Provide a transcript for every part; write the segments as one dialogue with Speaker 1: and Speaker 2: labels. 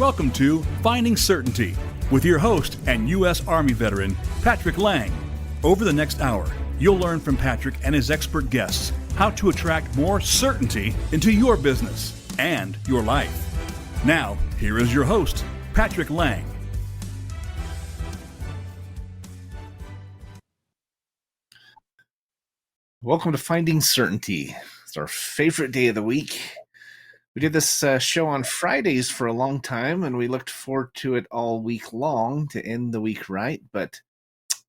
Speaker 1: Welcome to Finding Certainty with your host and U.S. Army veteran, Patrick Laing. Over the next hour, you'll learn from Patrick and his expert guests how to attract more certainty into your business and your life. Now, here is your host, Patrick Laing.
Speaker 2: Welcome to Finding Certainty. It's our favorite day of the week. We did this show on Fridays for a long time, and we looked forward to it all week long to end the week right, but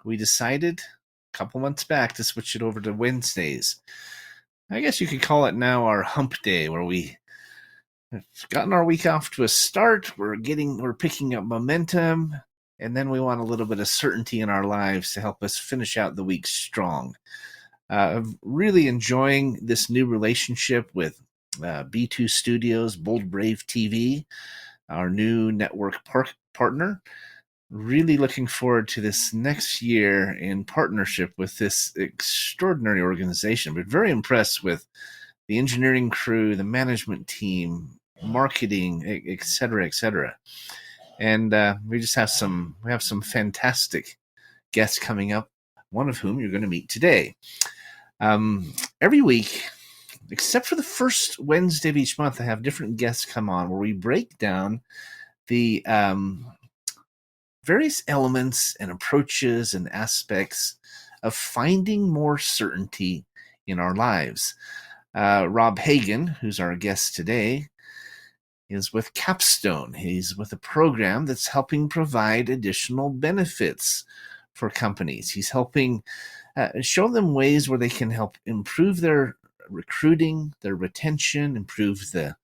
Speaker 2: we decided a couple months back to switch it over to Wednesdays. I guess you could call it now our hump day, where we have gotten our week off to a start, we're picking up momentum, and then we want a little bit of certainty in our lives to help us finish out the week strong. I'm really enjoying this new relationship with W-2 Studios, Bold Brave TV, our new network partner. Really looking forward to this next year in partnership with this extraordinary organization. But very impressed with the engineering crew, the management team, marketing, et cetera, et cetera. And we have some fantastic guests coming up, one of whom you're going to meet today. Every week, except for the first Wednesday of each month, I have different guests come on where we break down the various elements and approaches and aspects of finding more certainty in our lives. Rob Hagen, who's our guest today, is with Capstone. He's with a program that's helping provide additional benefits for companies. He's helping show them ways where they can help improve their recruiting, their retention, improve the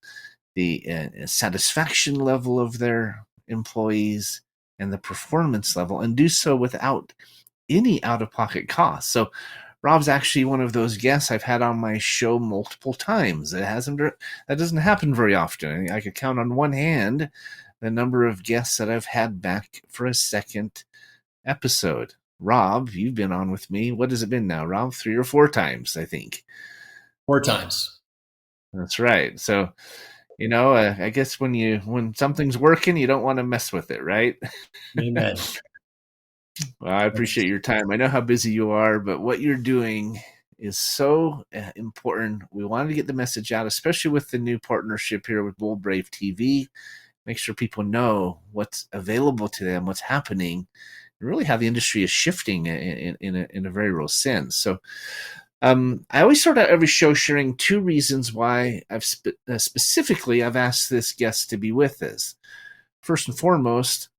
Speaker 2: satisfaction level of their employees and the performance level, and do so without any out-of-pocket costs. So Rob's actually one of those guests I've had on my show multiple times. That doesn't happen very often. I could count on one hand the number of guests that I've had back for a second episode. Rob, you've been on with me. What has it been now, Rob? 3 or 4 times, I think.
Speaker 3: 4 times.
Speaker 2: That's right. So, I guess when something's working, you don't want to mess with it, right?
Speaker 3: Amen.
Speaker 2: Well, I appreciate your time. I know how busy you are, but what you're doing is so important. We wanted to get the message out, especially with the new partnership here with Bold Brave TV. Make sure people know what's available to them, what's happening, and really how the industry is shifting in a very real sense. So I always start out every show sharing 2 reasons why I've asked this guest to be with us. First and foremost,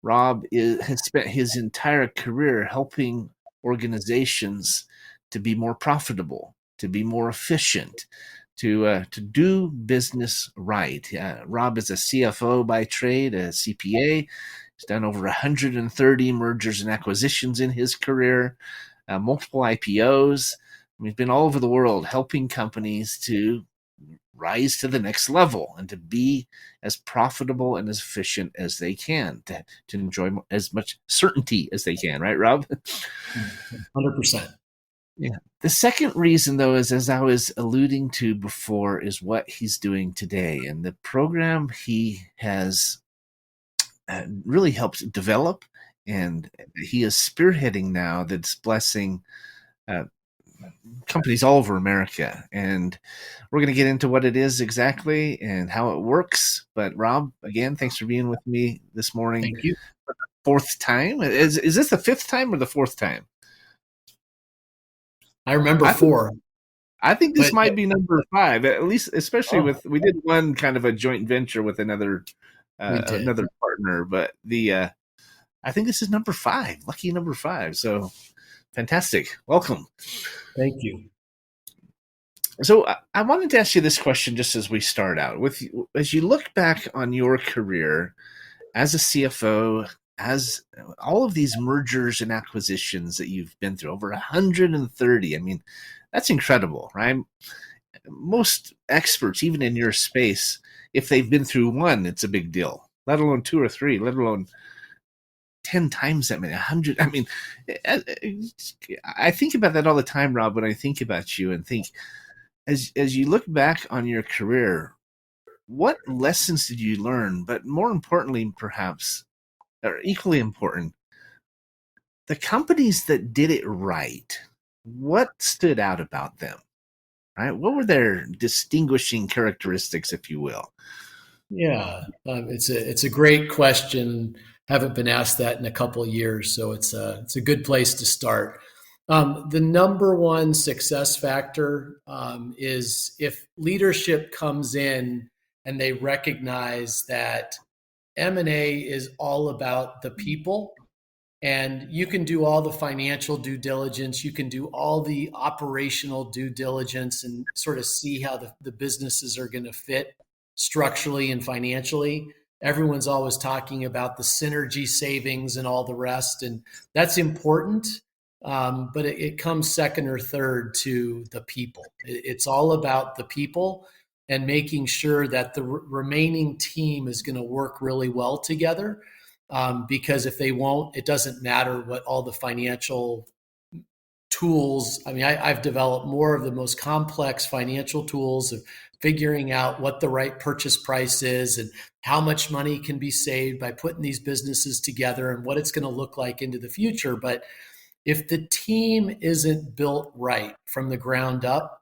Speaker 2: Rob has spent his entire career helping organizations to be more profitable, to be more efficient, to do business right. Rob is a CFO by trade, a CPA. He's done over 130 mergers and acquisitions in his career, multiple IPOs. He's been all over the world helping companies to rise to the next level and to be as profitable and as efficient as they can, to enjoy as much certainty as they can. Right, Rob?
Speaker 3: 100%.
Speaker 2: Yeah. The second reason, though, is, as I was alluding to before, is what he's doing today. And the program he has really helped develop, and he is spearheading now, that's blessing companies all over America. And we're going to get into what it is exactly and how it works. But Rob, again, thanks for being with me this morning.
Speaker 3: Thank you.
Speaker 2: 4th time. Is this the 5th time or the 4th time?
Speaker 3: I remember 4.
Speaker 2: I think this might be number 5, at least, especially we did one kind of a joint venture with another partner, but I think this is number 5, lucky number 5. So fantastic. Welcome.
Speaker 3: Thank you.
Speaker 2: So I wanted to ask you this question just as we start out. As you look back on your career as a CFO, as all of these mergers and acquisitions that you've been through, over 130, I mean, that's incredible, right? Most experts, even in your space, if they've been through one, it's a big deal, let alone 2 or 3, let alone 10 times that many, 100. I mean, I think about that all the time, Rob, when I think about you, and think, as you look back on your career, what lessons did you learn? But more importantly, perhaps, or equally important, the companies that did it right, what stood out about them? Right? What were their distinguishing characteristics, if you will?
Speaker 3: Yeah, it's a great question. Haven't been asked that in a couple of years, so it's a good place to start. The number one success factor is if leadership comes in and they recognize that M&A is all about the people, and you can do all the financial due diligence, you can do all the operational due diligence and sort of see how the businesses are going to fit structurally and financially. Everyone's always talking about the synergy savings and all the rest, and that's important. But it comes second or third to the people. It's all about the people and making sure that the remaining team is going to work really well together, because if they won't, it doesn't matter what all the financial tools. I mean, I've developed more of the most complex financial tools of figuring out what the right purchase price is and how much money can be saved by putting these businesses together and what it's going to look like into the future. But if the team isn't built right from the ground up,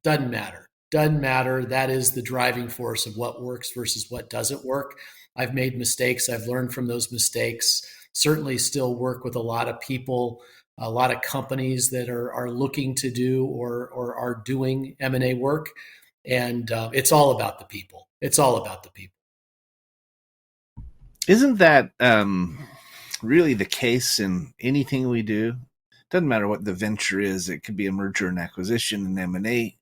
Speaker 3: doesn't matter. Doesn't matter. That is the driving force of what works versus what doesn't work. I've made mistakes. I've learned from those mistakes. Certainly still work with a lot of people, a lot of companies that are looking to do or are doing M&A work. And it's all about the people. It's all about the people.
Speaker 2: Isn't that really the case in anything we do? Doesn't matter what the venture is. It could be a merger and acquisition, an M&A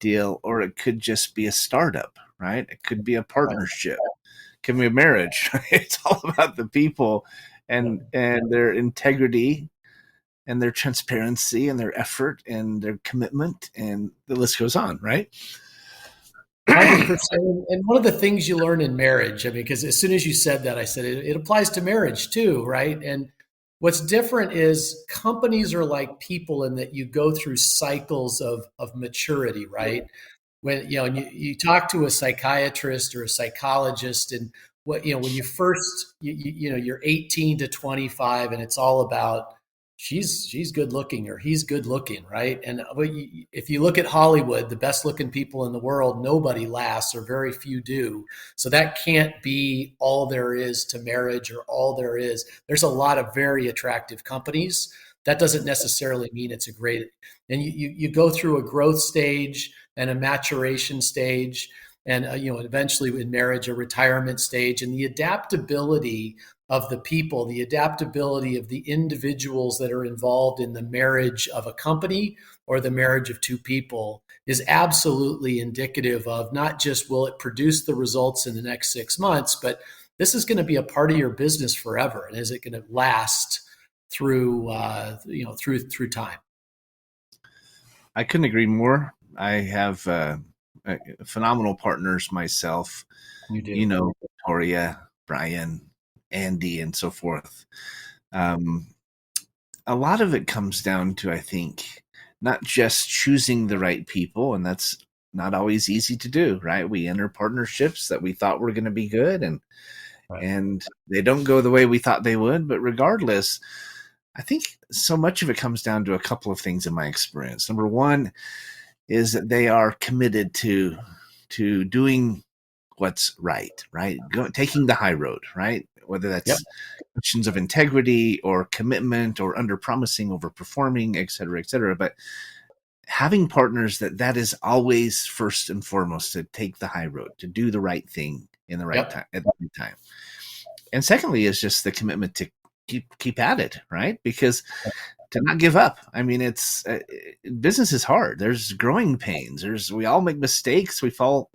Speaker 2: deal, or it could just be a startup, right? It could be a partnership. It could be a marriage. It's all about the people and their integrity and their transparency and their effort and their commitment, and the list goes on, right?
Speaker 3: 100%. And one of the things you learn in marriage, I mean, because as soon as you said that, I said it applies to marriage too, right? And what's different is companies are like people in that you go through cycles of maturity, right? When and you talk to a psychiatrist or a psychologist, and when you first you're 18 to 25, and it's all about she's good looking or he's good looking, right? And if you look at Hollywood, the best looking people in the world, nobody lasts or very few do. So that can't be all there is to marriage or all there is. There's a lot of very attractive companies. That doesn't necessarily mean it's a great, and you go through a growth stage and a maturation stage, and eventually in marriage a retirement stage, and the adaptability of the people, the adaptability of the individuals that are involved in the marriage of a company or the marriage of two people is absolutely indicative of not just will it produce the results in the next 6 months, but this is going to be a part of your business forever, and is it going to last through through time?
Speaker 2: I couldn't agree more. I have phenomenal partners myself.
Speaker 3: You do.
Speaker 2: You know, Victoria, Brian, Andy, and so forth. A lot of it comes down to, I think, not just choosing the right people, and that's not always easy to do, right? We enter partnerships that we thought were going to be good, and
Speaker 3: Right.
Speaker 2: and they don't go the way we thought they would. But regardless, I think so much of it comes down to a couple of things in my experience. Number one is that they are committed to doing what's right, taking the high road, right? Whether that's
Speaker 3: Yep.
Speaker 2: questions of integrity or commitment or under promising, over performing, et cetera, et cetera. But having partners that is always first and foremost, to take the high road, to do the right thing in the right
Speaker 3: Yep.
Speaker 2: time at the right time. And secondly is just the commitment to keep at it, right? Because to not give up. I mean, it's business is hard. There's growing pains. We all make mistakes. We fall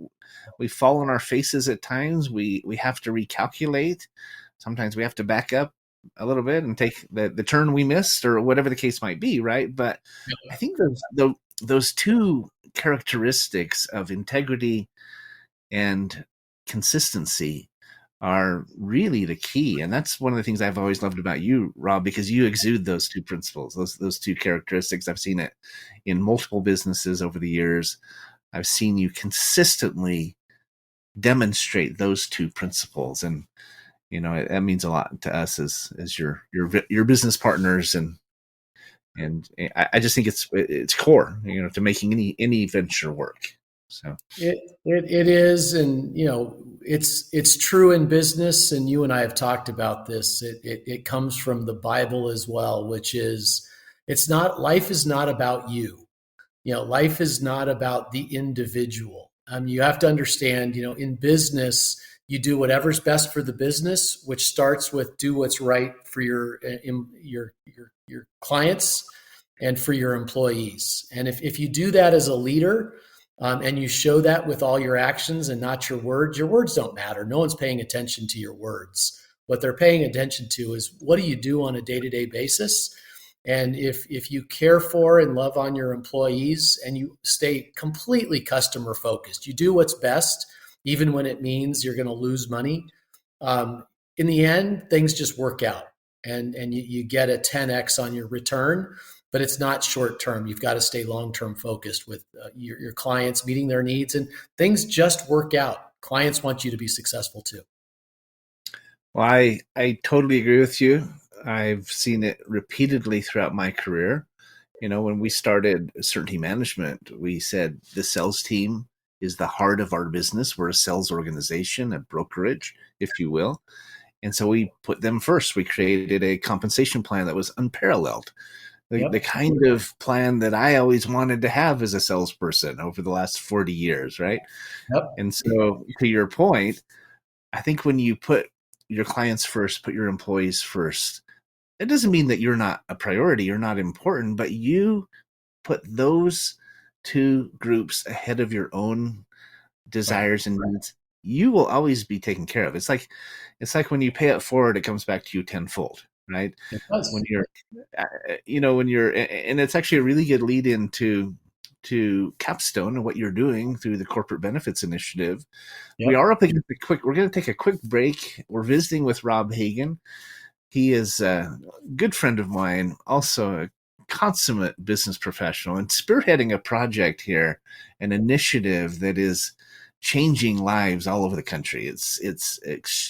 Speaker 2: on our faces at times. We have to recalculate. Sometimes we have to back up a little bit and take the turn we missed, or whatever the case might be, right? But I think those two characteristics of integrity and consistency are really the key. And that's one of the things I've always loved about you, Rob, because you exude those two principles, those two characteristics. I've seen it in multiple businesses over the years. I've seen you consistently demonstrate those two principles. And that means a lot to us as your business partners, and I just think it's core, to making any venture work. So
Speaker 3: it is, and it's true in business, and you and I have talked about this. It comes from the Bible as well, which is life is not about you. Life is not about the individual. You have to understand, in business, you do whatever's best for the business, which starts with do what's right for your clients and for your employees. And if you do that as a leader, and you show that with all your actions and not your words don't matter. No one's paying attention to your words. What they're paying attention to is what do you do on a day-to-day basis? And if you care for and love on your employees and you stay completely customer focused, you do what's best, even when it means you're going to lose money. In the end, things just work out and you get a 10x on your return, but it's not short term. You've got to stay long-term focused with your clients, meeting their needs, and things just work out. Clients want you to be successful too.
Speaker 2: Well, I totally agree with you. I've seen it repeatedly throughout my career. When we started Certainty Management, we said the sales team is the heart of our business. We're a sales organization, a brokerage, if you will. And so we put them first. We created a compensation plan that was unparalleled. The kind of plan that I always wanted to have as a salesperson over the last 40 years, right?
Speaker 3: Yep.
Speaker 2: And so to your point, I think when you put your clients first, put your employees first, it doesn't mean that you're not a priority, you're not important, but you put those two groups ahead of your own desires and needs, you will always be taken care of. It's like when you pay it forward, it comes back to you tenfold, right?
Speaker 3: It does.
Speaker 2: When you're, and it's actually a really good lead into Capstone and what you're doing through the Corporate Benefits Initiative. Yep. We are up against we're going to take a quick break. We're visiting with Rob Hagen. He is a good friend of mine, also a consummate business professional, and spearheading a project here, an initiative that is changing lives all over the country. It's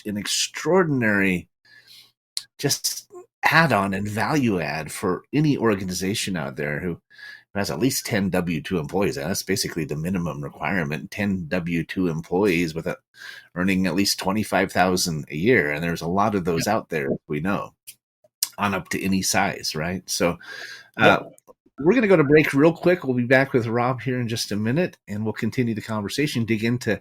Speaker 2: an extraordinary just add-on and value add for any organization out there who has at least 10 W-2 employees. And that's basically the minimum requirement, 10 W-2 employees with earning at least $25,000 a year. And there's a lot of those out there, we know, on up to any size, right? So we're going to go to break real quick. We'll be back with Rob here in just a minute, and we'll continue the conversation, dig into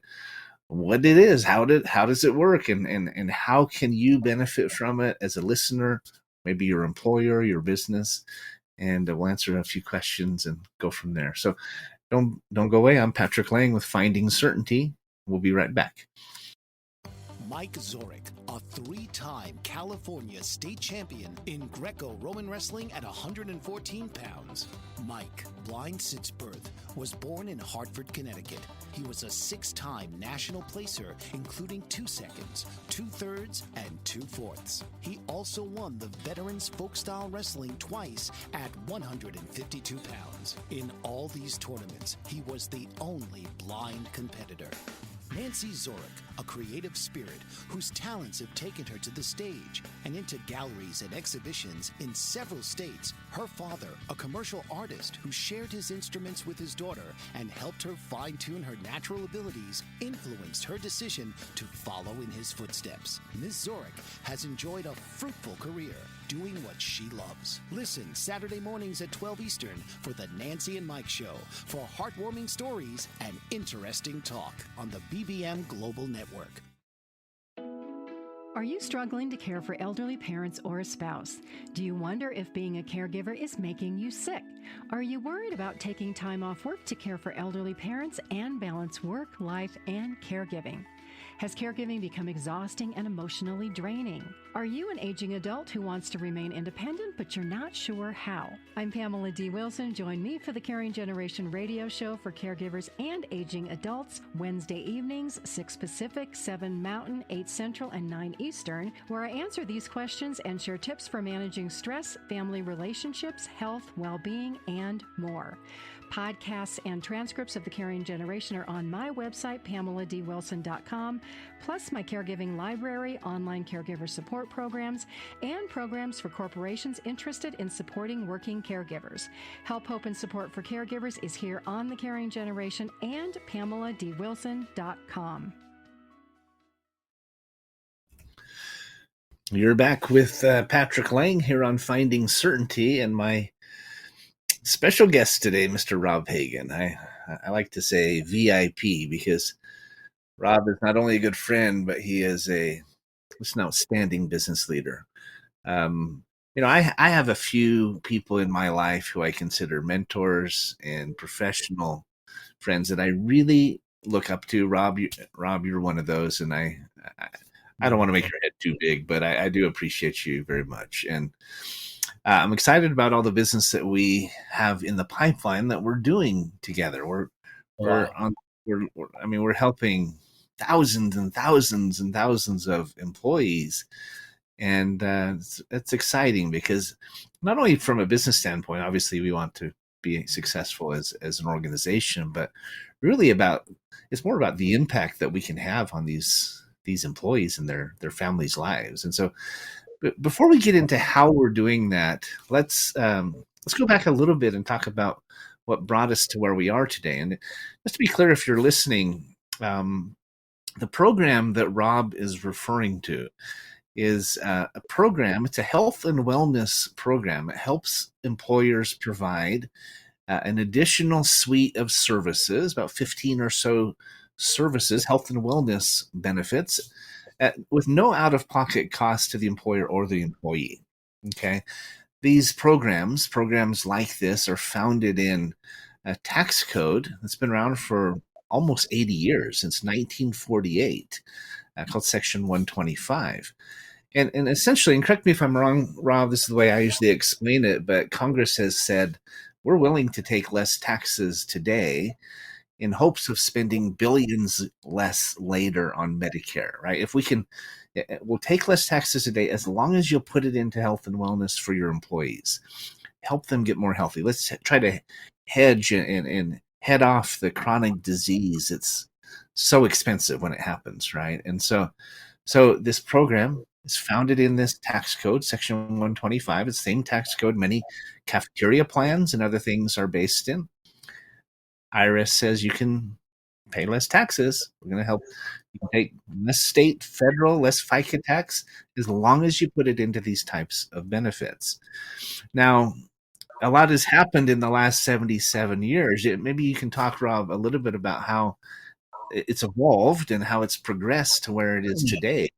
Speaker 2: what it is, how does it work, and how can you benefit from it as a listener, maybe your employer, your business, and we'll answer a few questions and go from there. So don't go away. I'm Patrick Laing with Finding Certainty. We'll be right back.
Speaker 4: Mike Zorek, a three-time California state champion in Greco-Roman wrestling at 114 pounds. Mike, blind since birth, was born in Hartford, Connecticut. He was a six-time national placer, including 2 seconds, 2/3, and 2/4. He also won the Veterans Folk-Style Wrestling twice at 152 pounds. In all these tournaments, he was the only blind competitor. Nancy Zorek, a creative spirit whose talents have taken her to the stage and into galleries and exhibitions in several states. Her father, a commercial artist who shared his instruments with his daughter and helped her fine-tune her natural abilities, influenced her decision to follow in his footsteps. Ms. Zorek has enjoyed a fruitful career doing what she loves. Listen Saturday mornings at 12 Eastern for the Nancy and Mike Show for heartwarming stories and interesting talk on the BBM Global Network.
Speaker 5: Are you struggling to care for elderly parents or a spouse? Do you wonder if being a caregiver is making you sick? Are you worried about taking time off work to care for elderly parents and balance work, life, and caregiving? Has caregiving become exhausting and emotionally draining? Are you an aging adult who wants to remain independent, but you're not sure how? I'm Pamela D. Wilson. Join me for the Caring Generation radio show for caregivers and aging adults, Wednesday evenings, 6 Pacific, 7 Mountain, 8 Central, and 9 Eastern, where I answer these questions and share tips for managing stress, family relationships, health, well-being, and more. Podcasts and transcripts of the Caring Generation are on my website, PamelaDWilson.com, plus my caregiving library, online caregiver support programs, and programs for corporations interested in supporting working caregivers. Help, hope, and support for caregivers is here on the Caring Generation and PamelaDWilson.com.
Speaker 2: You're back with Patrick Laing here on Finding Certainty, and my special guest today, Mr. Rob Hagen. I like to say VIP because Rob is not only a good friend, but he is an outstanding business leader. I have a few people in my life who I consider mentors and professional friends that I really look up to. Rob, you're one of those, and I don't want to make your head too big, but I do appreciate you very much. And I'm excited about all the business that we have in the pipeline that we're doing together. We're helping thousands and thousands and thousands of employees, and it's exciting because not only from a business standpoint, obviously we want to be successful as an organization, but really it's more about the impact that we can have on these employees and their families' lives. And so before we get into how we're doing that, let's go back a little bit and talk about what brought us to where we are today. And just to be clear, if you're listening, the program that Rob is referring to is a program. It's a health and wellness program. It helps employers provide an additional suite of services, about 15 or so services, health and wellness benefits, with no out-of-pocket cost to the employer or the employee. Okay, these programs like this are founded in a tax code that's been around for almost 80 years, since 1948, called Section 125. And essentially, and correct me if I'm wrong, Rob, this is the way I usually explain it, but Congress has said we're willing to take less taxes today in hopes of spending billions less later on Medicare, right? If we can, we'll take less taxes today as long as you'll put it into health and wellness for your employees. Help them get more healthy. Let's try to hedge and head off the chronic disease. It's so expensive when it happens, right? And so this program is founded in this tax code, Section 125. It's the same tax code many cafeteria plans and other things are based in. IRS says you can pay less taxes. We're going to help you can take less state, federal, less FICA tax, as long as you put it into these types of benefits. Now, a lot has happened in the last 77 years. Maybe you can talk, Rob, a little bit about how it's evolved and how it's progressed to where it is today,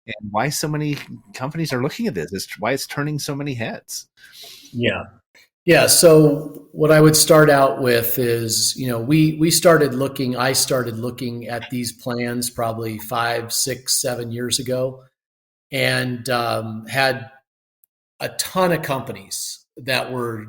Speaker 2: and why so many companies are looking at this, why it's turning so many heads.
Speaker 3: Yeah. So what I would start out with is, I started looking at these plans probably 5, 6, 7 years ago, and had a ton of companies that were,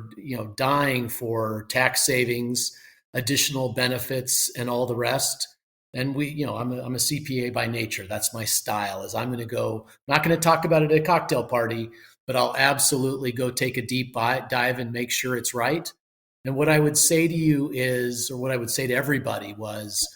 Speaker 3: dying for tax savings, additional benefits, and all the rest. And I'm a CPA by nature. That's my style. Is I'm not going to talk about it at a cocktail party, but I'll absolutely go take a deep dive and make sure it's right. And what I would say to you is, or what I would say to everybody was,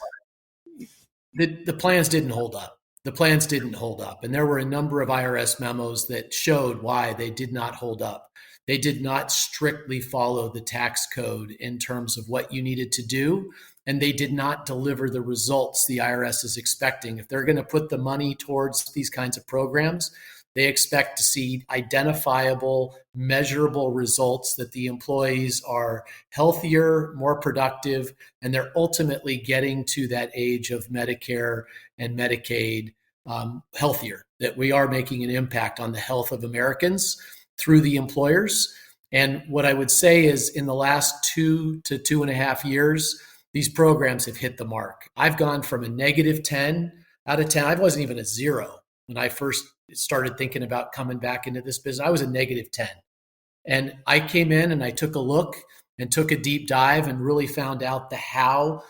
Speaker 3: the plans didn't hold up. The plans didn't hold up. And there were a number of IRS memos that showed why they did not hold up. They did not strictly follow the tax code in terms of what you needed to do. And they did not deliver the results the IRS is expecting. If they're going to put the money towards these kinds of programs, they expect to see identifiable, measurable results that the employees are healthier, more productive, and they're ultimately getting to that age of Medicare and Medicaid healthier, that we are making an impact on the health of Americans through the employers. And what I would say is in the last 2 to 2.5 years, these programs have hit the mark. I've gone from a -10 out of 10. I wasn't even a 0 when I first started thinking about coming back into this business. I was a negative 10. And I came in and I took a look and took a deep dive and really found out the how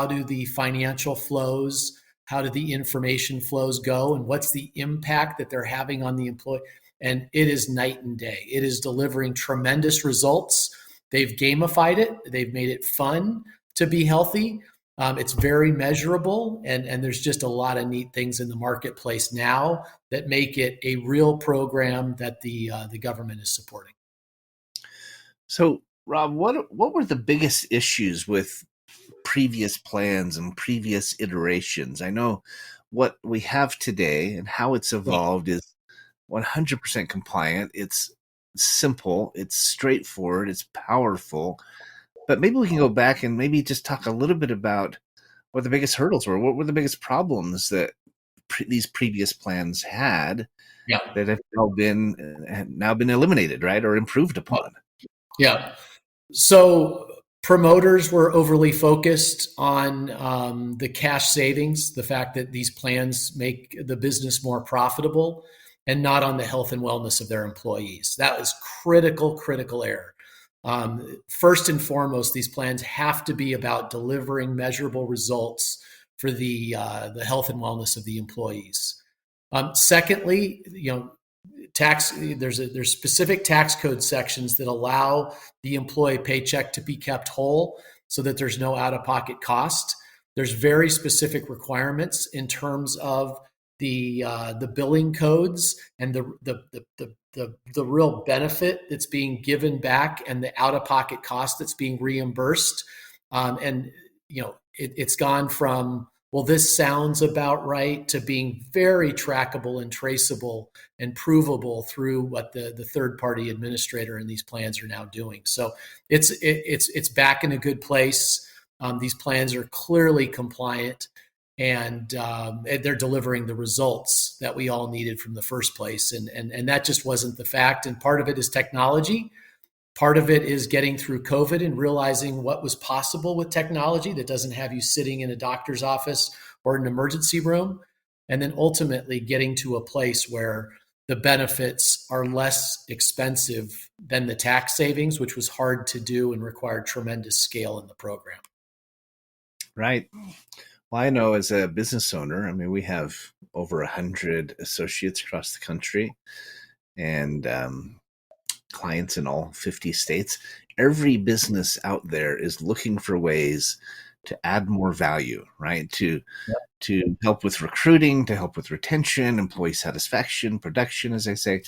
Speaker 3: do the financial flows, how do the information flows go, and what's the impact that they're having on the employee. And it is night and day. It is delivering tremendous results. They've gamified it. They've made it fun to be healthy. It's very measurable, and there's just a lot of neat things in the marketplace now that make it a real program that the government is supporting.
Speaker 2: So, Rob, what were the biggest issues with previous plans and previous iterations? I know what we have today and how it's evolved is 100% compliant. It's simple, it's straightforward, it's powerful. But maybe we can go back and maybe just talk a little bit about what the biggest hurdles were. What were the biggest problems that these previous plans had that have now been eliminated, right, or improved upon?
Speaker 3: Yeah. So promoters were overly focused on the cash savings, the fact that these plans make the business more profitable, and not on the health and wellness of their employees. That was critical error. First and foremost, these plans have to be about delivering measurable results for the health and wellness of the employees. Secondly, there's specific tax code sections that allow the employee paycheck to be kept whole so that there's no out-of-pocket cost. There's very specific requirements in terms of the billing codes and the real benefit that's being given back and the out-of-pocket cost that's being reimbursed. It's gone from, well, this sounds about right, to being very trackable and traceable and provable through what the third-party administrator in these plans are now doing. So it's back in a good place. These plans are clearly compliant, and they're delivering the results that we all needed from the first place. And that just wasn't the fact. And part of it is technology. Part of it is getting through COVID and realizing what was possible with technology that doesn't have you sitting in a doctor's office or an emergency room. And then ultimately getting to a place where the benefits are less expensive than the tax savings, which was hard to do and required tremendous scale in the program.
Speaker 2: Right. Well, I know as a business owner, I mean, we have over 100 associates across the country and clients in all 50 states. Every business out there is looking for ways to add more value, right? To help with recruiting, to help with retention, employee satisfaction, production, as I say.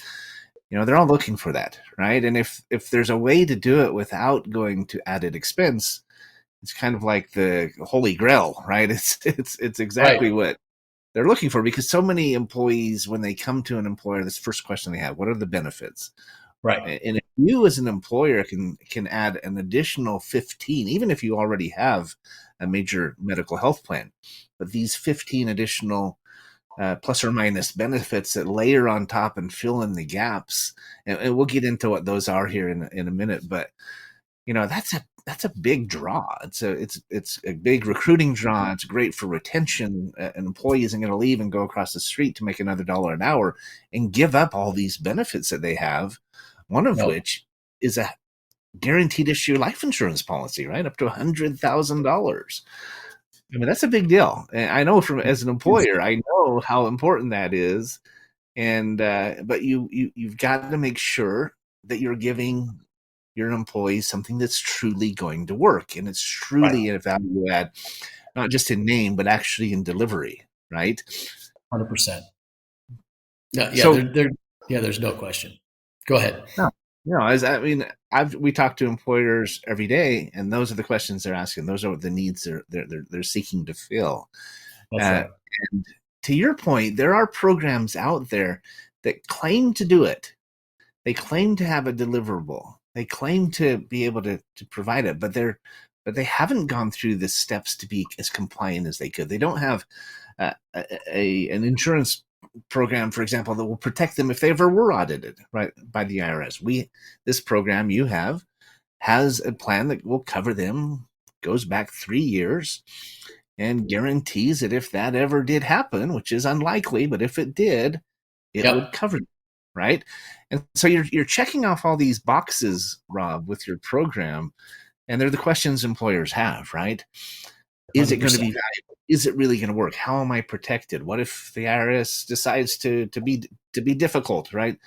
Speaker 2: They're all looking for that, right? And if there's a way to do it without going to added expense, it's kind of like the holy grail, right? It's exactly what they're looking for, because so many employees, when they come to an employer, this first question they have, what are the benefits?
Speaker 3: Right.
Speaker 2: And if you as an employer can add an additional 15, even if you already have a major medical health plan, but these 15 additional plus or minus benefits that layer on top and fill in the gaps, and we'll get into what those are here in a minute, but that's a big draw. It's a big recruiting draw. It's great for retention. An employee isn't going to leave and go across the street to make another $1 an hour and give up all these benefits that they have, one of which is a guaranteed issue life insurance policy, right? Up to $100,000. I mean, that's a big deal. And I know as an employer, I know how important that is. And but you've got to make sure that you're giving your employees something that's truly going to work, and it's truly a value add, not just in name, but actually in delivery, right?
Speaker 3: 100%. There's no question. Go ahead.
Speaker 2: We talk to employers every day, and those are the questions they're asking. Those are the needs they're seeking to fill. And to your point, there are programs out there that claim to do it. They claim to have a deliverable. They claim to be able to provide it, but they haven't gone through the steps to be as compliant as they could. They don't have an insurance program, for example, that will protect them if they ever were audited, right, by the IRS. This program you have has a plan that will cover them, goes back 3 years, and guarantees that if that ever did happen, which is unlikely, but if it did, it would cover them, right? And so you're checking off all these boxes, Rob, with your program, and they're the questions employers have, right? Is it going to be valuable? Is it really going to work? How am I protected? What if the IRS decides to be difficult, right?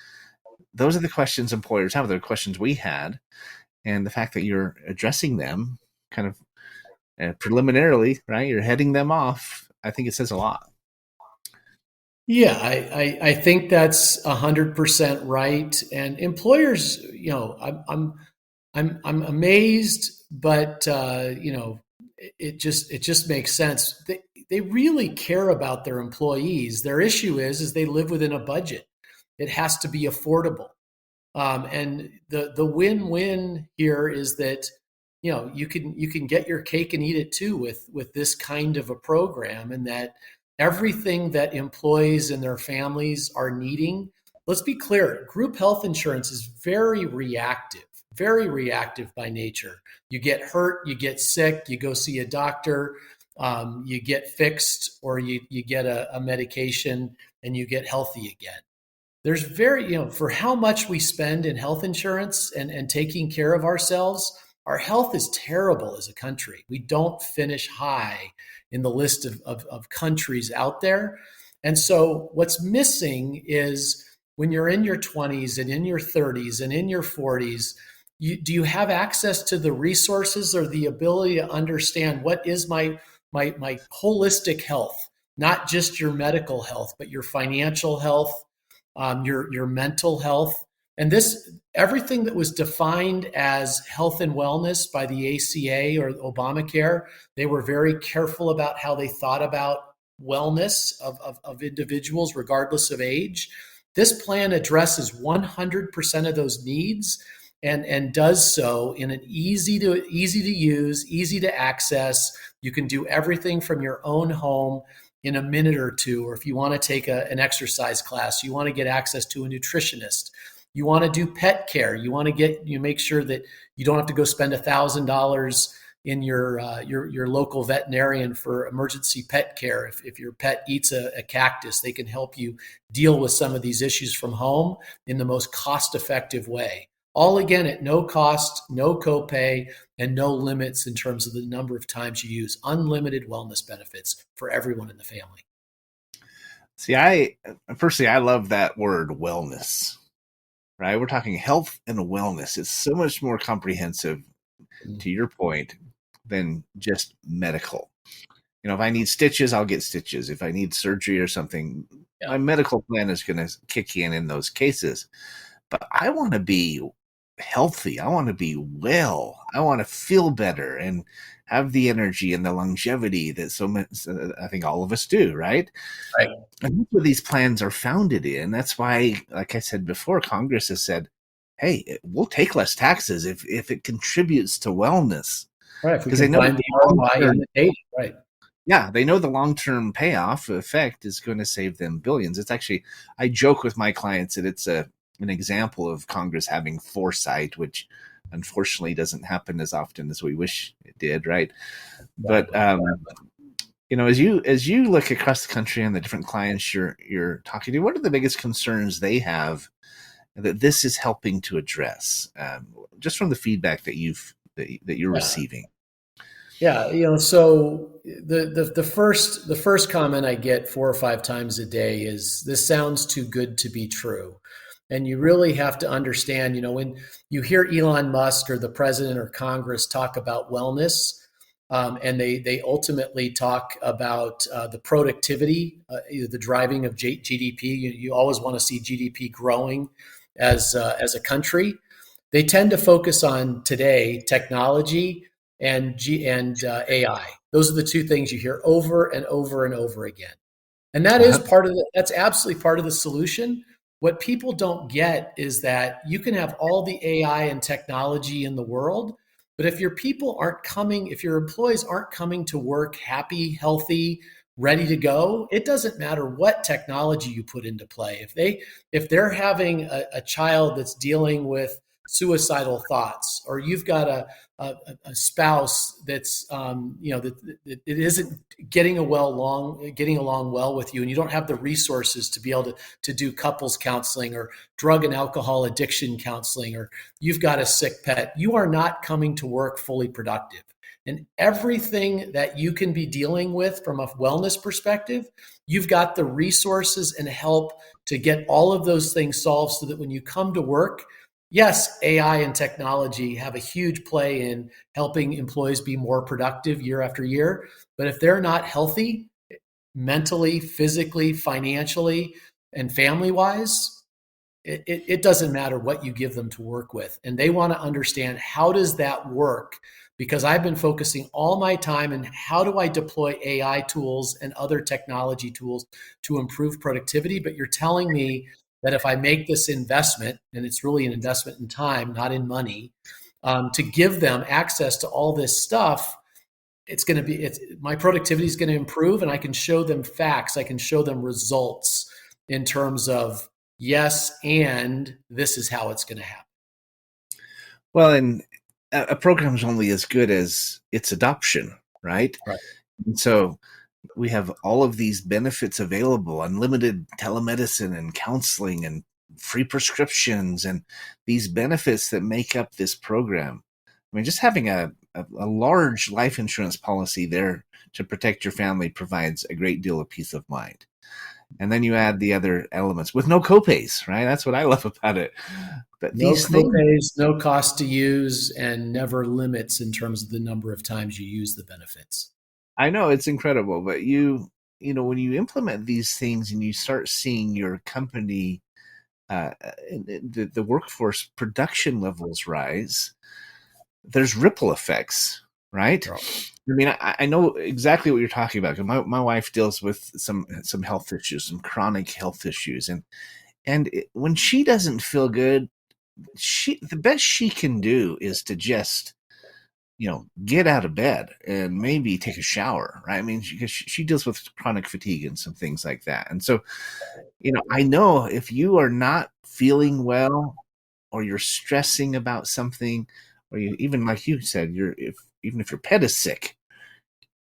Speaker 2: Those are the questions employers have. They're the questions we had, and the fact that you're addressing them kind of preliminarily, right? You're heading them off. I think it says a lot.
Speaker 3: Yeah, I think that's 100% right. And employers, I'm amazed, but it just makes sense. They really care about their employees. Their issue is they live within a budget. It has to be affordable. And the win-win here is that you can get your cake and eat it too with this kind of a program, and that everything that employees and their families are needing. Let's be clear, group health insurance is very reactive by nature. You get hurt, you get sick, you go see a doctor, you get fixed, or you get a medication and you get healthy again. There's for how much we spend in health insurance and taking care of ourselves, our health is terrible as a country. We don't finish high in the list of countries out there. And so what's missing is when you're in your 20s and in your 30s and in your 40s, do you have access to the resources or the ability to understand what is my holistic health, not just your medical health, but your financial health, your mental health, and everything that was defined as health and wellness by the ACA or Obamacare. They were very careful about how they thought about wellness of individuals, regardless of age. This plan addresses 100% of those needs and does so in an easy to use, easy to access. You can do everything from your own home in a minute or two. Or if you want to take an exercise class, you want to get access to a nutritionist, you want to do pet care, you want to make sure that you don't have to go spend $1,000 in your local veterinarian for emergency pet care. If your pet eats a cactus, they can help you deal with some of these issues from home in the most cost-effective way. All again at no cost, no copay, and no limits in terms of the number of times you use. Unlimited wellness benefits for everyone in the family.
Speaker 2: See, I love that word wellness, right? We're talking health and wellness. It's so much more comprehensive, to your point, than just medical. If I need stitches, I'll get stitches. If I need surgery or something, my medical plan is going to kick in those cases. But I want to be healthy. I want to be well. I want to feel better and have the energy and the longevity that so much, I think all of us do, right?
Speaker 3: Right.
Speaker 2: And that's what these plans are founded in. That's why, like I said before, Congress has said, hey, we'll take less taxes if it contributes to wellness.
Speaker 3: Right. Because they know find the ROI in the data. Right.
Speaker 2: Yeah, they know the long-term payoff effect is going to save them billions. It's actually, I joke with my clients that it's an example of Congress having foresight, which unfortunately doesn't happen as often as we wish it did, right? But as you look across the country and the different clients you're talking to, what are the biggest concerns they have that this is helping to address, just from the feedback that you're receiving?
Speaker 3: Yeah, so the first comment I get 4 or 5 times a day is, this sounds too good to be true. And you really have to understand, when you hear Elon Musk or the president or Congress talk about wellness, and they ultimately talk about the productivity, the driving of GDP. You always want to see GDP growing as a country. They tend to focus on today technology and AI. Those are the 2 things you hear over and over and over again. And that is that's absolutely part of the solution. What people don't get is that you can have all the AI and technology in the world, but if your employees aren't coming to work happy, healthy, ready to go, it doesn't matter what technology you put into play. If they're having a child that's dealing with suicidal thoughts, or you've got a spouse that's that it isn't getting along well with you, and you don't have the resources to be able to do couples counseling or drug and alcohol addiction counseling, or you've got a sick pet, you are not coming to work fully productive. And everything that you can be dealing with from a wellness perspective, you've got the resources and help to get all of those things solved so that when you come to work, yes, AI and technology have a huge play in helping employees be more productive year after year. But if they're not healthy, mentally, physically, financially, and family-wise, it doesn't matter what you give them to work with. And they want to understand, how does that work? Because I've been focusing all my time on how do I deploy AI tools and other technology tools to improve productivity. But you're telling me that if I make this investment, and it's really an investment in time, not in money, to give them access to all this stuff, my productivity is going to improve, and I can show them facts. I can show them results in terms of, yes, and this is how it's going to happen.
Speaker 2: Well, and a program is only as good as its adoption, right?
Speaker 3: Right.
Speaker 2: And so we have all of these benefits available, unlimited telemedicine and counseling and free prescriptions, and these benefits that make up this program. I mean, just having a large life insurance policy there to protect your family provides a great deal of peace of mind. And then you add the other elements with no copays, right? That's what I love about it. But
Speaker 3: No
Speaker 2: these
Speaker 3: copays, no cost to use, and never limits in terms of the number of times you use the benefits.
Speaker 2: I know it's incredible, but you when you implement these things and you start seeing your company, the workforce production levels rise, there's ripple effects, right?
Speaker 3: Sure.
Speaker 2: I mean, I know exactly what you're talking about. My wife deals with some health issues, some chronic health issues, and when she doesn't feel good, the best she can do is to just get out of bed and maybe take a shower, right? I mean, because she deals with chronic fatigue and some things like that. And so, I know if you are not feeling well, or you're stressing about something, or even like you said, even if your pet is sick,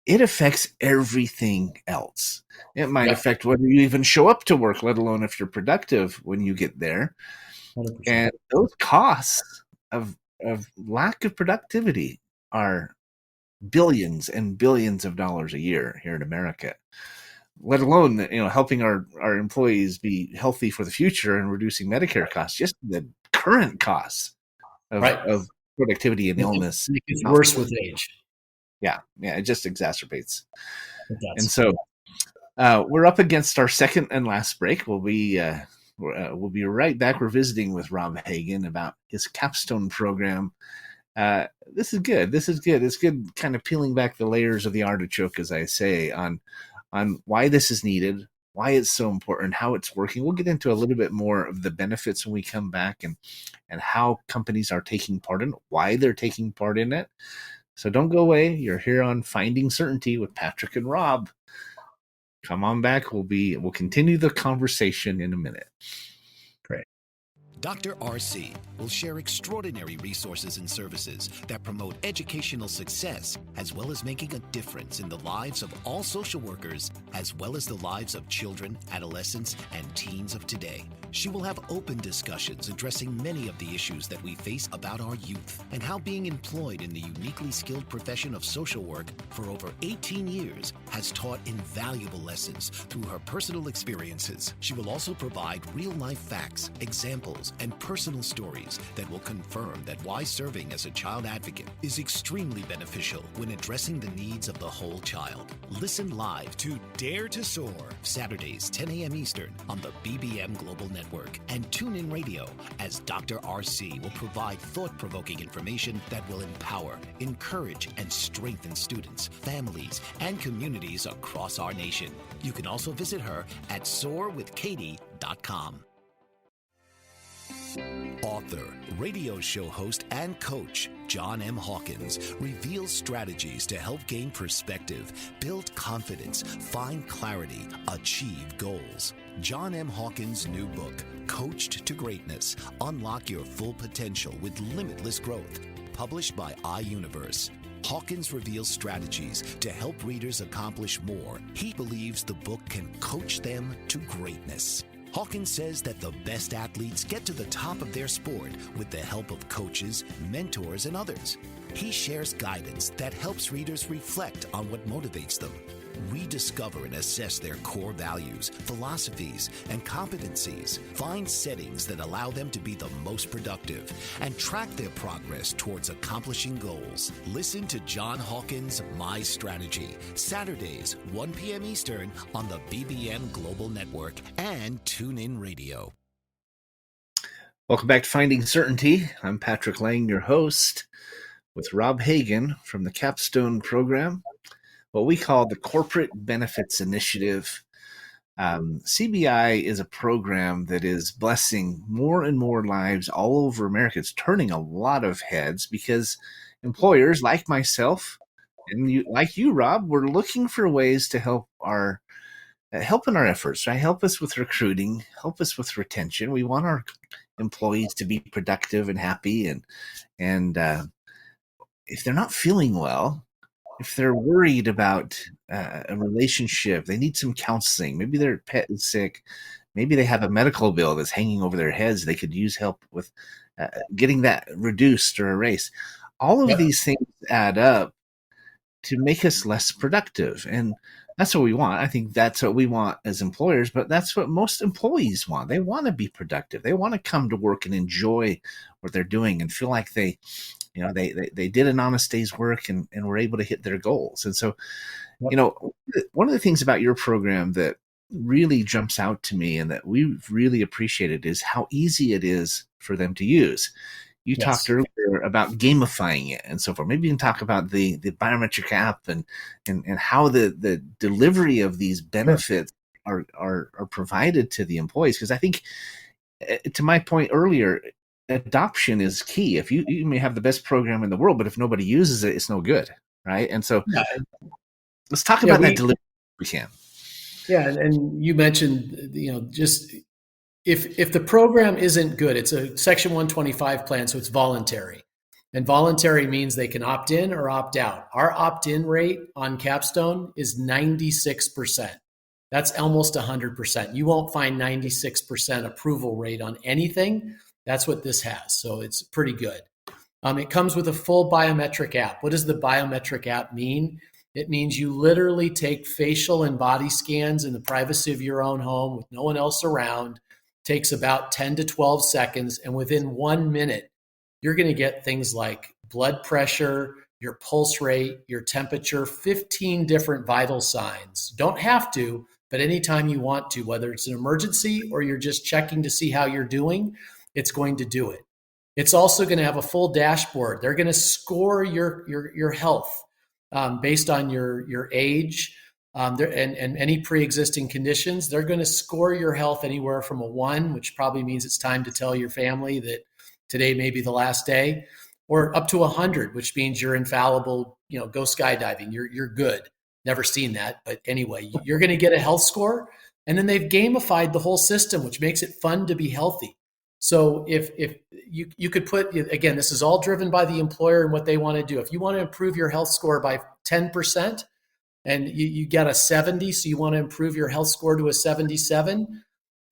Speaker 2: it affects everything else. It might affect whether you even show up to work, let alone if you're productive when you get there.
Speaker 3: 100%.
Speaker 2: And those costs of lack of productivity are billions and billions of dollars a year here in America, let alone helping our employees be healthy for the future and reducing Medicare costs. Just the current costs of productivity and illness.
Speaker 3: It gets worse with age.
Speaker 2: Yeah, it just exacerbates.
Speaker 3: That's
Speaker 2: And so we're up against our second and last break. We'll be right back. We're visiting with Rob Hagen about his capstone program. This is good. It's good, kind of peeling back the layers of the artichoke, as I say, on why this is needed, why it's so important, how it's working. We'll get into a little bit more of the benefits when we come back, and how companies are taking part in it, why they're taking part in it. So don't go away. You're here on Finding Certainty with Patrick and Rob. Come on back. We'll continue the conversation in a minute.
Speaker 3: great.
Speaker 4: Dr. RC will share extraordinary resources and services that promote educational success, as well as making a difference in the lives of all social workers, as well as the lives of children, adolescents, and teens of today. She will have open discussions addressing many of the issues that we face about our youth, and how being employed in the uniquely skilled profession of social work for over 18 years has taught invaluable lessons through her personal experiences. She will also provide real-life facts, examples, and personal stories that will confirm that why serving as a child advocate is extremely beneficial when addressing the needs of the whole child. Listen live to Dare to Soar, Saturdays, 10 a.m. Eastern on the BBM Global Network, and tune in radio as Dr. RC will provide thought-provoking information that will empower, encourage, and strengthen students, families, and communities across our nation. You can also visit her at soarwithkatie.com. Author, radio show host, and coach John M. Hawkins reveals strategies to help gain perspective, build confidence, find clarity, achieve goals. John M. Hawkins' new book, Coached to Greatness, Unlock Your Full Potential with Limitless Growth, published by iUniverse. Hawkins reveals strategies to help readers accomplish more. He believes the book can coach them to greatness. Hawkins says that the best athletes get to the top of their sport with the help of coaches, mentors, and others. He shares guidance that helps readers reflect on what motivates them, rediscover and assess their core values, philosophies, and competencies, find settings that allow them to be the most productive, and track their progress towards accomplishing goals. Listen to John Hawkins' My Strategy, Saturdays, 1 p.m. Eastern on the BBM Global Network and TuneIn Radio.
Speaker 2: Welcome back to Finding Certainty. I'm Patrick Laing, your host, with Rob Hagen from the Capstone program, what we call the Corporate Benefits Initiative. CBI is a program that is blessing more and more lives all over America. It's turning a lot of heads because employers like myself and like you, Rob, we're looking for ways to help in our efforts, right? Help us with recruiting, help us with retention. We want our employees to be productive and happy, and if they're not feeling well, if they're worried about a relationship, they need some counseling. Maybe their pet is sick. Maybe they have a medical bill that's hanging over their heads. They could use help with getting that reduced or erased. All of these things add up to make us less productive. And that's what we want. I think that's what we want as employers, but that's what most employees want. They want to be productive. They want to come to work and enjoy what they're doing and feel like they did an honest day's work and were able to hit their goals. And so, one of the things about your program that really jumps out to me and that we've really appreciated is how easy it is for them to use. You talked earlier about gamifying it and so forth. Maybe you can talk about the biometric app and how the delivery of these benefits are provided to the employees. Because I think, to my point earlier, adoption is key. If you may have the best program in the world, but if nobody uses it, it's no good, right? And so let's talk about that delivery if we can.
Speaker 3: Yeah, and you mentioned, just if the program isn't good, it's a Section 125 plan, so it's voluntary. And voluntary means they can opt in or opt out. Our opt-in rate on Capstone is 96%. That's almost 100%. You won't find 96% approval rate on anything. That's what this has. So it's pretty good. It comes with a full biometric app. What does the biometric app mean? It means you literally take facial and body scans in the privacy of your own home with no one else around. Takes about 10 to 12 seconds. And within 1 minute, you're going to get things like blood pressure, your pulse rate, your temperature, 15 different vital signs. Don't have to, but anytime you want to, whether it's an emergency or you're just checking to see how you're doing, it's going to do it. It's also going to have a full dashboard. They're going to score your health based on your age and any pre-existing conditions. They're going to score your health anywhere from a 1, which probably means it's time to tell your family that today may be the last day, or up to 100, which means you're infallible. Go skydiving. You're good. Never seen that, but anyway, you're going to get a health score, and then they've gamified the whole system, which makes it fun to be healthy. So if you could put, again, this is all driven by the employer and what they want to do. If you want to improve your health score by 10% and you get a 70, so you want to improve your health score to a 77,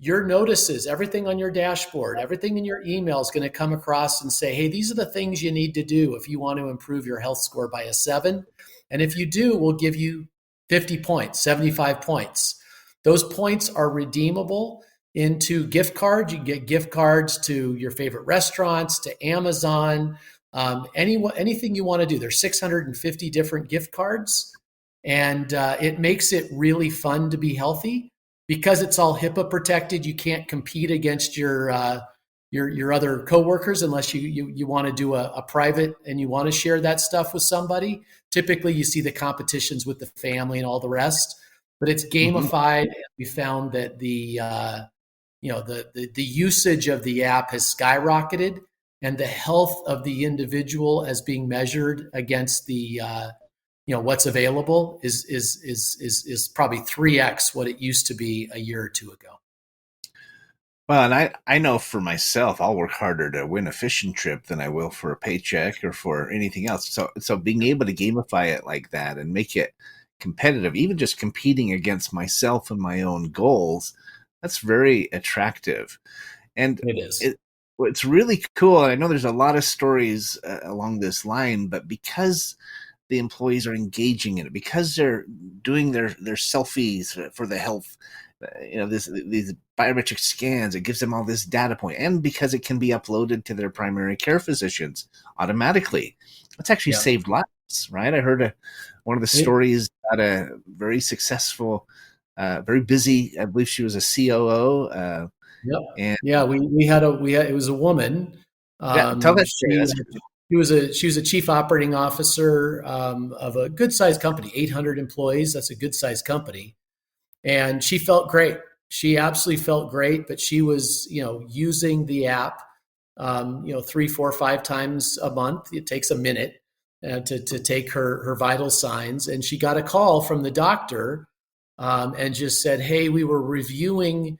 Speaker 3: your notices, everything on your dashboard, everything in your email is going to come across and say, hey, these are the things you need to do if you want to improve your health score by a 7. And if you do, we'll give you 50 points, 75 points. Those points are redeemable into gift cards. You can get gift cards to your favorite restaurants, to Amazon, anything you want to do. There's 650 different gift cards, and it makes it really fun to be healthy because it's all HIPAA protected. You can't compete against your other coworkers unless you want to do a private and you want to share that stuff with somebody. Typically, you see the competitions with the family and all the rest, but it's gamified. We found that the the usage of the app has skyrocketed, and the health of the individual as being measured against the what's available is probably 3x what it used to be a year or two ago.
Speaker 2: Well, and I know for myself, I'll work harder to win a fishing trip than I will for a paycheck or for anything else. So being able to gamify it like that and make it competitive, even just competing against myself and my own goals, that's very attractive. And
Speaker 3: It is.
Speaker 2: It's really cool. I know there's a lot of stories along this line, but because the employees are engaging in it, because they're doing their selfies for the health, these biometric scans, it gives them all this data point, and because it can be uploaded to their primary care physicians automatically, it's actually saved lives, right? I heard one of the stories about a very successful, very busy, I believe she was a COO.
Speaker 3: And it was a woman.
Speaker 2: Tell that story.
Speaker 3: She was a chief operating officer of a good sized company, 800 employees. That's a good sized company. And she felt great. She absolutely felt great, but she was, using the app, 3, 4, 5 times a month. It takes a minute to take her vital signs. And she got a call from the doctor and just said, "Hey, we were reviewing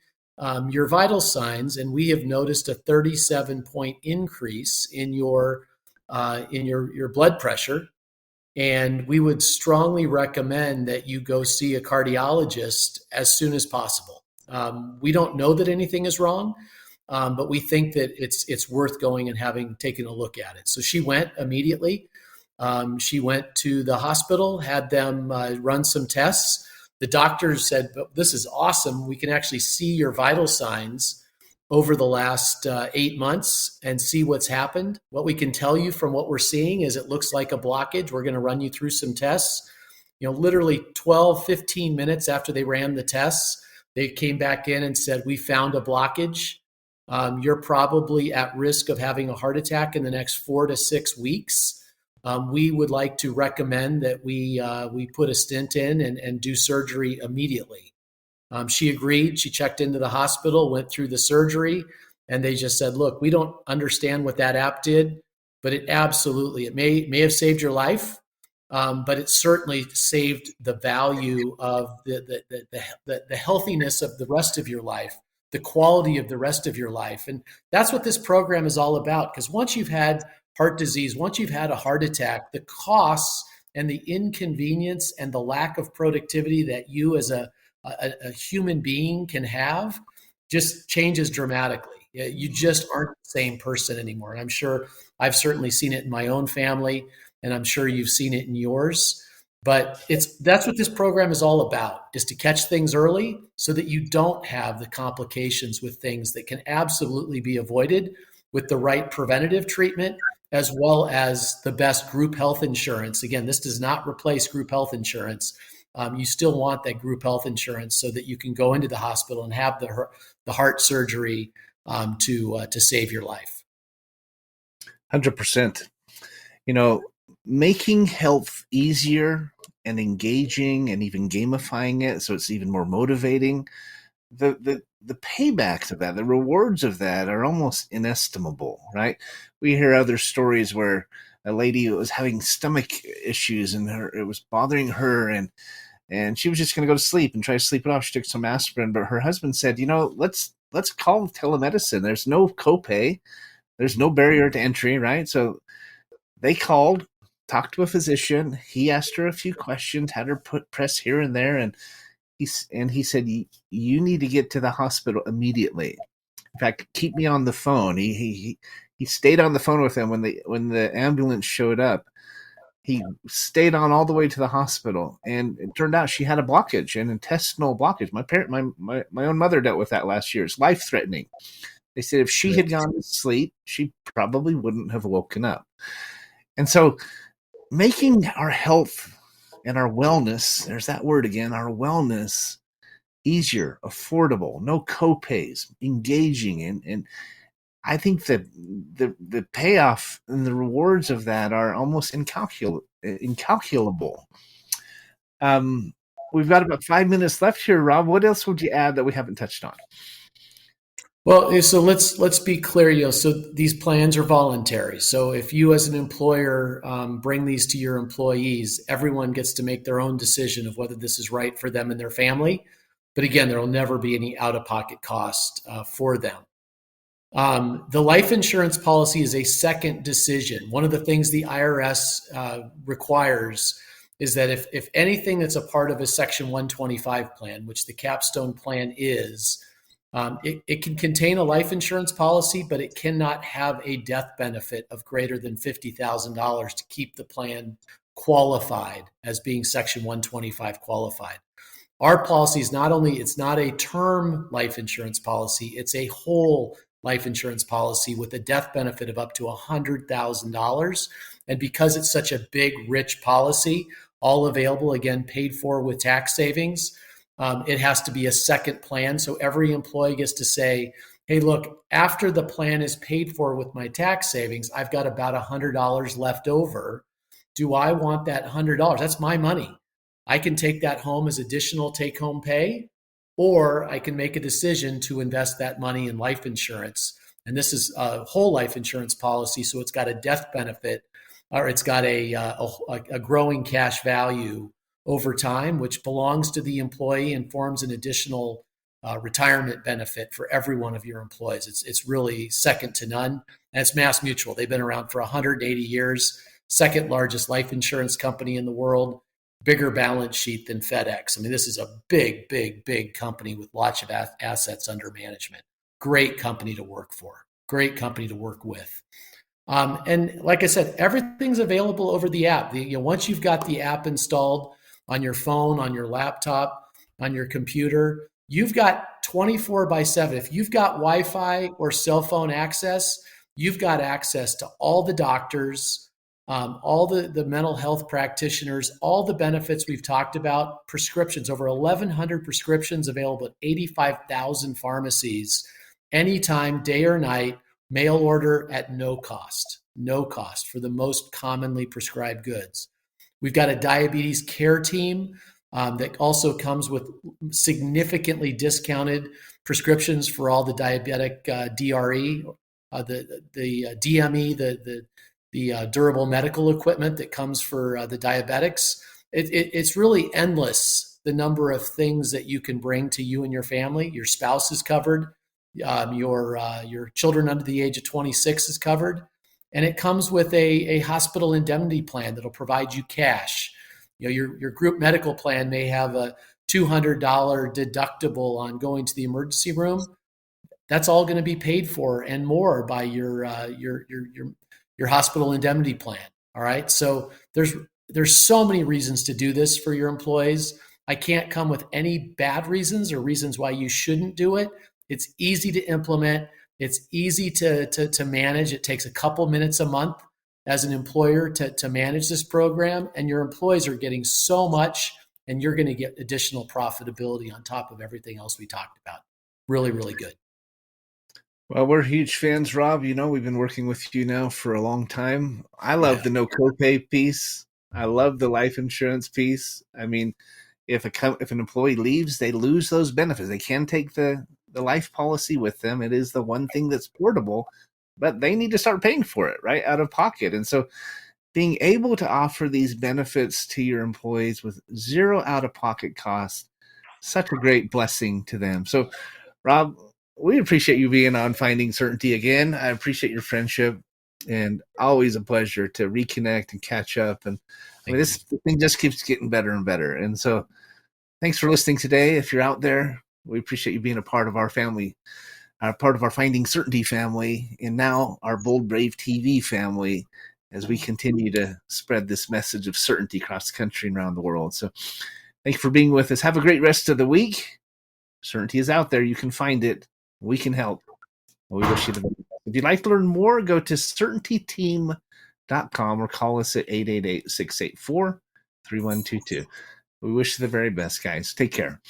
Speaker 3: your vital signs, and we have noticed a 37-point increase in your blood pressure. And we would strongly recommend that you go see a cardiologist as soon as possible. We don't know that anything is wrong, but we think that it's worth going and taken a look at it." So she went immediately. She went to the hospital, had them run some tests. The doctors said, "This is awesome. We can actually see your vital signs over the last 8 months and see what's happened. What we can tell you from what we're seeing is it looks like a blockage. We're going to run you through some tests." Literally 12, 15 minutes after they ran the tests, they came back in and said, "We found a blockage. You're probably at risk of having a heart attack in the next 4 to 6 weeks. We would like to recommend that we put a stent in and do surgery immediately." She agreed. She checked into the hospital, went through the surgery, and they just said, "Look, we don't understand what that app did, but it may have saved your life, but it certainly saved the value of the healthiness of the rest of your life, the quality of the rest of your life." And that's what this program is all about. Because once you've had heart disease, once you've had a heart attack, the costs and the inconvenience and the lack of productivity that you as a human being can have just changes dramatically. You just aren't the same person anymore. And I'm sure I've certainly seen it in my own family, and I'm sure you've seen it in yours. But that's what this program is all about, is to catch things early so that you don't have the complications with things that can absolutely be avoided with the right preventative treatment, as well as the best group health insurance. Again, this does not replace group health insurance. You still want that group health insurance so that you can go into the hospital and have the heart surgery to save your life.
Speaker 2: 100%. Making health easier and engaging and even gamifying it so it's even more motivating, the paybacks of that, the rewards of that are almost inestimable, right? We hear other stories where a lady was having stomach issues and it was bothering her, and she was just going to go to sleep and try to sleep it off. She took some aspirin, but her husband said, let's call telemedicine. There's no copay. There's no barrier to entry, right? So they called, talked to a physician. He asked her a few questions, had her press here and there, and he said, "You need to get to the hospital immediately. In fact, keep me on the phone." He stayed on the phone with them when the ambulance showed up. He stayed on all the way to the hospital, and it turned out she had a blockage, an intestinal blockage. My own mother dealt with that last year. It's life-threatening. They said if she had gone to sleep, she probably wouldn't have woken up. And so making our health and our wellness, there's that word again, our wellness, easier, affordable, no copays, engaging, and I think that the payoff and the rewards of that are almost incalculable. We've got about 5 minutes left here, Rob. What else would you add that we haven't touched on?
Speaker 3: Well, so let's be clear, so these plans are voluntary. So if you as an employer bring these to your employees, everyone gets to make their own decision of whether this is right for them and their family. But again, there will never be any out-of-pocket cost for them. The life insurance policy is a second decision. One of the things the IRS requires is that if anything that's a part of a Section 125 plan, which the Capstone plan is, it can contain a life insurance policy, but it cannot have a death benefit of greater than $50,000 to keep the plan qualified as being Section 125 qualified. Our policy is it's not a term life insurance policy, it's a whole life insurance policy with a death benefit of up to $100,000. And because it's such a big, rich policy, all available, again, paid for with tax savings, it has to be a second plan. So every employee gets to say, hey, look, after the plan is paid for with my tax savings, I've got about $100 left over. Do I want that $100? That's my money. I can take that home as additional take-home pay, or I can make a decision to invest that money in life insurance. And this is a whole life insurance policy, so it's got a death benefit, or it's got a growing cash value over time, which belongs to the employee and forms an additional retirement benefit for every one of your employees. It's really second to none. And it's Mass Mutual. They've been around for 180 years, second largest life insurance company in the world, bigger balance sheet than FedEx. I mean, this is a big, big, big company with lots of assets under management. Great company to work for, great company to work with. And like I said, everything's available over the app. Once you've got the app installed on your phone, on your laptop, on your computer, you've got 24/7. If you've got Wi-Fi or cell phone access, you've got access to all the doctors, all the mental health practitioners, all the benefits we've talked about, prescriptions, over 1,100 prescriptions available at 85,000 pharmacies, anytime, day or night, mail order at no cost for the most commonly prescribed goods. We've got a diabetes care team that also comes with significantly discounted prescriptions for all the diabetic DRE, the DME, the durable medical equipment that comes for the diabetics. It's really endless, the number of things that you can bring to you and your family. Your spouse is covered. Your children under the age of 26 is covered. And it comes with a hospital indemnity plan that'll provide you cash. Your group medical plan may have a $200 deductible on going to the emergency room. That's all going to be paid for and more by your hospital indemnity plan. All right. So there's so many reasons to do this for your employees. I can't come with any bad reasons or reasons why you shouldn't do it. It's easy to implement. It's easy to manage. It takes a couple minutes a month as an employer to manage this program, and your employees are getting so much, and you're going to get additional profitability on top of everything else we talked about. Really, really good.
Speaker 2: Well, we're huge fans, Rob. We've been working with you now for a long time. I love the no copay piece. I love the life insurance piece. I mean, if an employee leaves, they lose those benefits. They can take the life policy with them. It is the one thing that's portable, but they need to start paying for it, right, out of pocket. And so being able to offer these benefits to your employees with zero out-of-pocket costs, such a great blessing to them. So, Rob, we appreciate you being on Finding Certainty again. I appreciate your friendship, and always a pleasure to reconnect and catch up. And this thing just keeps getting better and better. And so thanks for listening today. If you're out there, we appreciate you being a part of our family, part of our Finding Certainty family, and now our Bold Brave TV family, as we continue to spread this message of certainty across the country and around the world. So thank you for being with us. Have a great rest of the week. Certainty is out there. You can find it. We can help. We wish you the best. If you'd like to learn more, go to certaintyteam.com or call us at 888-684-3122. We wish you the very best, guys. Take care.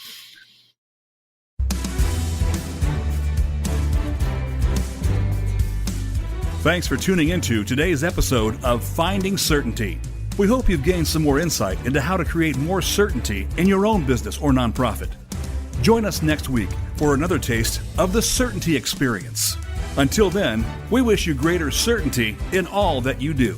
Speaker 1: Thanks for tuning into today's episode of Finding Certainty. We hope you've gained some more insight into how to create more certainty in your own business or nonprofit. Join us next week for another taste of the certainty experience. Until then, we wish you greater certainty in all that you do.